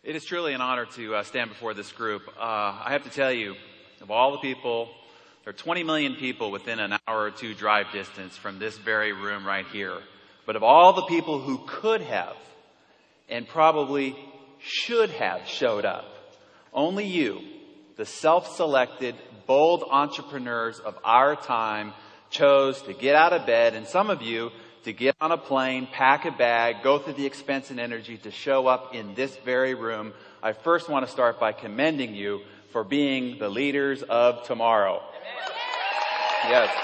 It is truly an honor to stand before this group. I have to tell you, of all the people, there are 20 million people within an hour or two drive distance from this very room right here. But of all the people who could have and probably should have showed up, only you, the self-selected, bold entrepreneurs of our time, chose to get out of bed, and some of you to get on a plane, pack a bag, go through the expense and energy to show up in this very room. I first want to start by commending you for being the leaders of tomorrow. Yes.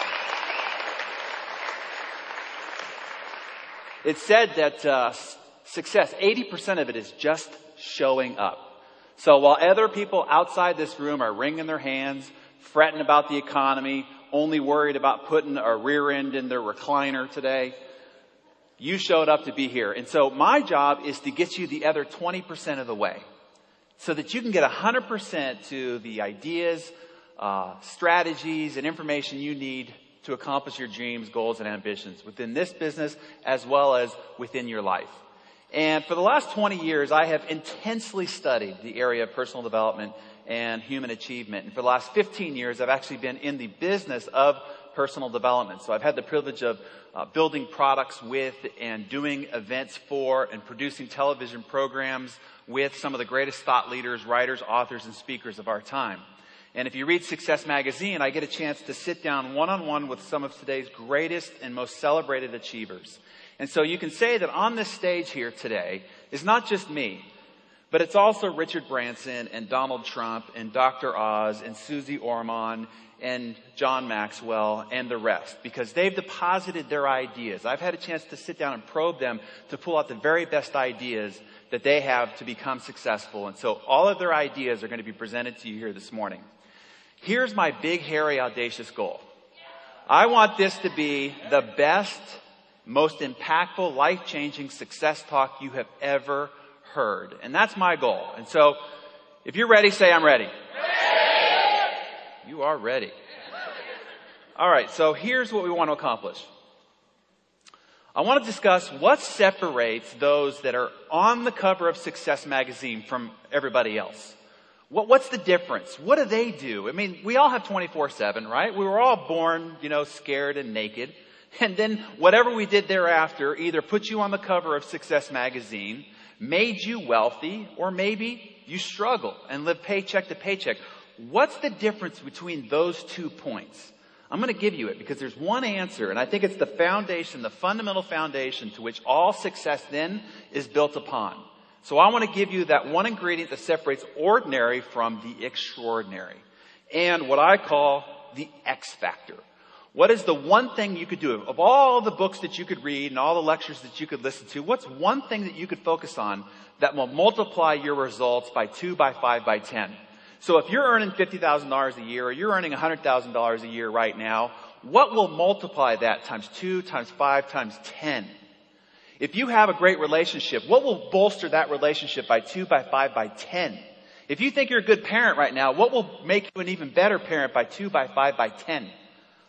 It's said that success, 80% of it is just showing up. So while other people outside this room are wringing their hands, fretting about the economy, only worried about putting a rear end in their recliner today, you showed up to be here. And so my job is to get you the other 20% of the way so that you can get 100% to the ideas, strategies, and information you need to accomplish your dreams, goals, and ambitions within this business as well as within your life. And for the last 20 years, I have intensely studied the area of personal development and human achievement. And for the last 15 years, I've actually been in the business of personal development. So I've had the privilege of building products with and doing events for and producing television programs with some of the greatest thought leaders, writers, authors, and speakers of our time. And if you read Success Magazine, I get a chance to sit down one-on-one with some of today's greatest and most celebrated achievers. And so you can say that on this stage here today is not just me, but it's also Richard Branson and Donald Trump and Dr. Oz and Susie Orman and John Maxwell and the rest, because they've deposited their ideas. I've had a chance to sit down and probe them to pull out the very best ideas that they have to become successful. And so all of their ideas are going to be presented to you here this morning. Here's my big, hairy, audacious goal. I want this to be the best, most impactful, life-changing success talk you have ever heard. And that's my goal. And so if you're ready, say I'm ready. You are ready. All right, so here's what we want to accomplish. I want to discuss what separates those that are on the cover of Success Magazine from everybody else. What's the difference? What do they do? I mean, we all have 24/7, right? We were all born, scared and naked. And then whatever we did thereafter either put you on the cover of Success Magazine, made you wealthy, or maybe you struggle and live paycheck to paycheck. What's the difference between those 2 points? I'm going to give you it because there's one answer, and I think it's the foundation, the fundamental foundation to which all success then is built upon. So I want to give you that one ingredient that separates ordinary from the extraordinary, and what I call the X factor. What is the one thing you could do? Of all the books that you could read and all the lectures that you could listen to, what's one thing that you could focus on that will multiply your results by 2, by 5, by 10? So if you're earning $50,000 a year or you're earning $100,000 a year right now, what will multiply that times 2, times 5, times 10? If you have a great relationship, what will bolster that relationship by 2, by 5, by 10? If you think you're a good parent right now, what will make you an even better parent by 2, by 5, by 10?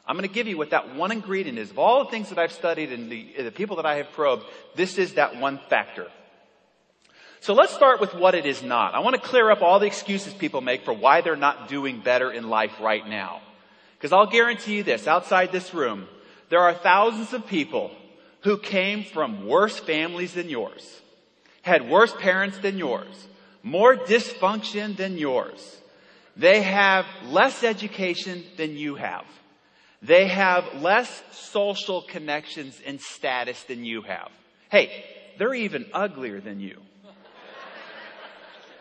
I'm going to give you what that one ingredient is. Of all the things that I've studied and the people that I have probed, this is that one factor. So let's start with what it is not. I want to clear up all the excuses people make for why they're not doing better in life right now. Because I'll guarantee you this, outside this room, there are thousands of people who came from worse families than yours, had worse parents than yours, more dysfunction than yours. They have less education than you have. They have less social connections and status than you have. Hey, they're even uglier than you.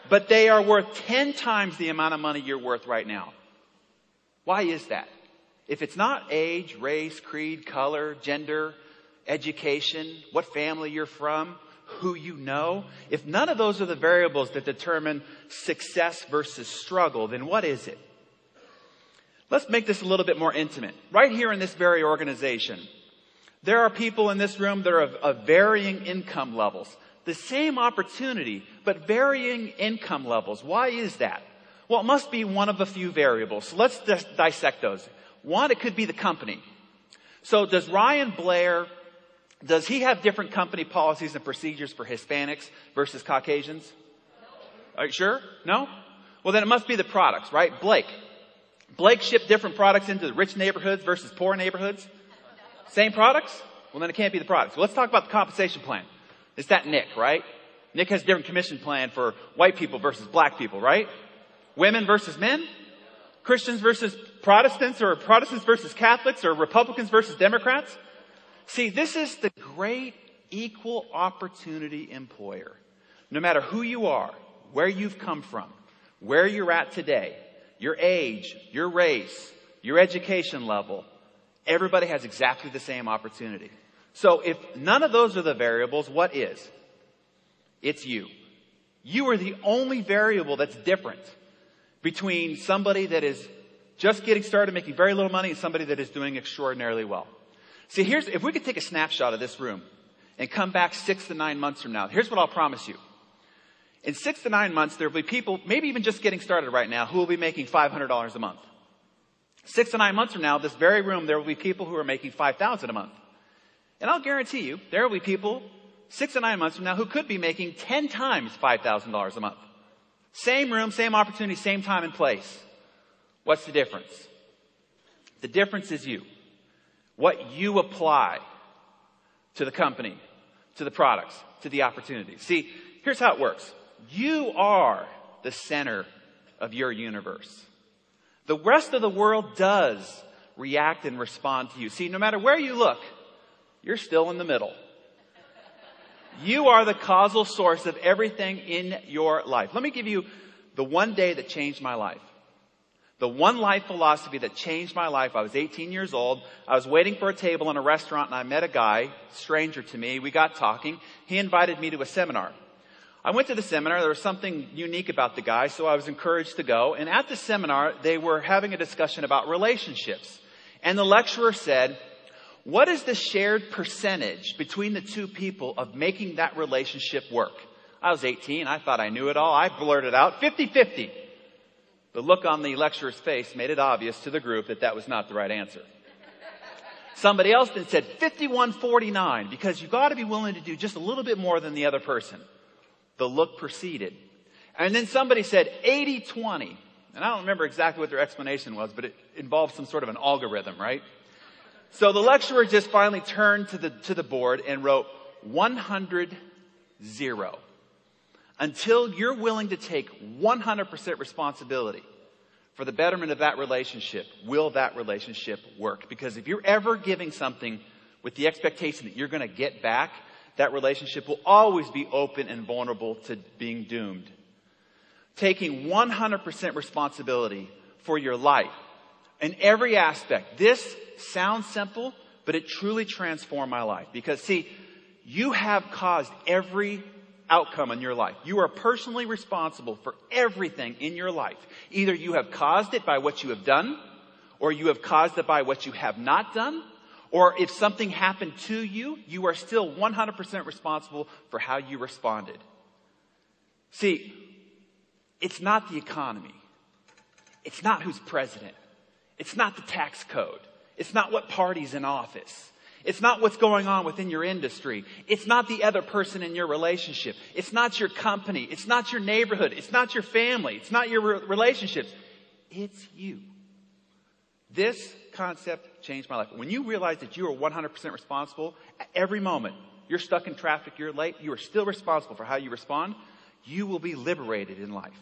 But they are worth 10 times the amount of money you're worth right now. Why is that? If it's not age, race, creed, color, gender, education, what family you're from, who you know, if none of those are the variables that determine success versus struggle, then what is it? Let's make this a little bit more intimate. Right here in this very organization, there are people in this room that are of varying income levels. The same opportunity, but varying income levels. Why is that? Well, it must be one of a few variables. So let's dissect those. One, it could be the company. So does Ryan Blair, does he have different company policies and procedures for Hispanics versus Caucasians? Are you sure? No? Well, then it must be the products, right? Blake shipped different products into the rich neighborhoods versus poor neighborhoods. Same products? Well, then it can't be the products. Well, let's talk about the compensation plan. It's that Nick, right? Nick has a different commission plan for white people versus black people, right? Women versus men? Christians versus Protestants, or Protestants versus Catholics, or Republicans versus Democrats? See, this is the great equal opportunity employer. No matter who you are, where you've come from, where you're at today, your age, your race, your education level, everybody has exactly the same opportunity. So if none of those are the variables, what is? It's you. You are the only variable that's different between somebody that is just getting started making very little money and somebody that is doing extraordinarily well. See, if we could take a snapshot of this room and come back 6 to 9 months from now, here's what I'll promise you. In 6 to 9 months, there will be people, maybe even just getting started right now, who will be making $500 a month. 6 to 9 months from now, this very room, there will be people who are making $5,000 a month. And I'll guarantee you, there will be people 6 to 9 months from now who could be making 10 times $5,000 a month. Same room, same opportunity, same time and place. What's the difference? The difference is you. What you apply to the company, to the products, to the opportunities. See, here's how it works. You are the center of your universe. The rest of the world does react and respond to you. See, no matter where you look, you're still in the middle. You are the causal source of everything in your life. Let me give you the one day that changed my life. The one life philosophy that changed my life. I was 18 years old. I was waiting for a table in a restaurant and I met a guy, stranger to me. We got talking. He invited me to a seminar. I went to the seminar. There was something unique about the guy, so I was encouraged to go. And at the seminar, they were having a discussion about relationships. And the lecturer said, what is the shared percentage between the two people of making that relationship work? I was 18. I thought I knew it all. I blurted out 50-50. The look on the lecturer's face made it obvious to the group that that was not the right answer. Somebody else then said 51-49 because you've got to be willing to do just a little bit more than the other person. The look proceeded. And then somebody said 80-20. And I don't remember exactly what their explanation was, but it involved some sort of an algorithm, right? So the lecturer just finally turned to the board and wrote 100-0. Until you're willing to take 100% responsibility for the betterment of that relationship, will that relationship work? Because if you're ever giving something with the expectation that you're going to get back, that relationship will always be open and vulnerable to being doomed. Taking 100% responsibility for your life in every aspect. This sounds simple, but it truly transformed my life. Because see, you have caused every outcome in your life. You are personally responsible for everything in your life. Either you have caused it by what you have done, or you have caused it by what you have not done, or if something happened to you, you are still 100% responsible for how you responded. See, it's not the economy. It's not who's president. It's not the tax code. It's not what party's in office. It's not what's going on within your industry. It's not the other person in your relationship. It's not your company. It's not your neighborhood. It's not your family. It's not your relationships. It's you. This concept changed my life. When you realize that you are 100% responsible at every moment, you're stuck in traffic, you're late, you are still responsible for how you respond, you will be liberated in life.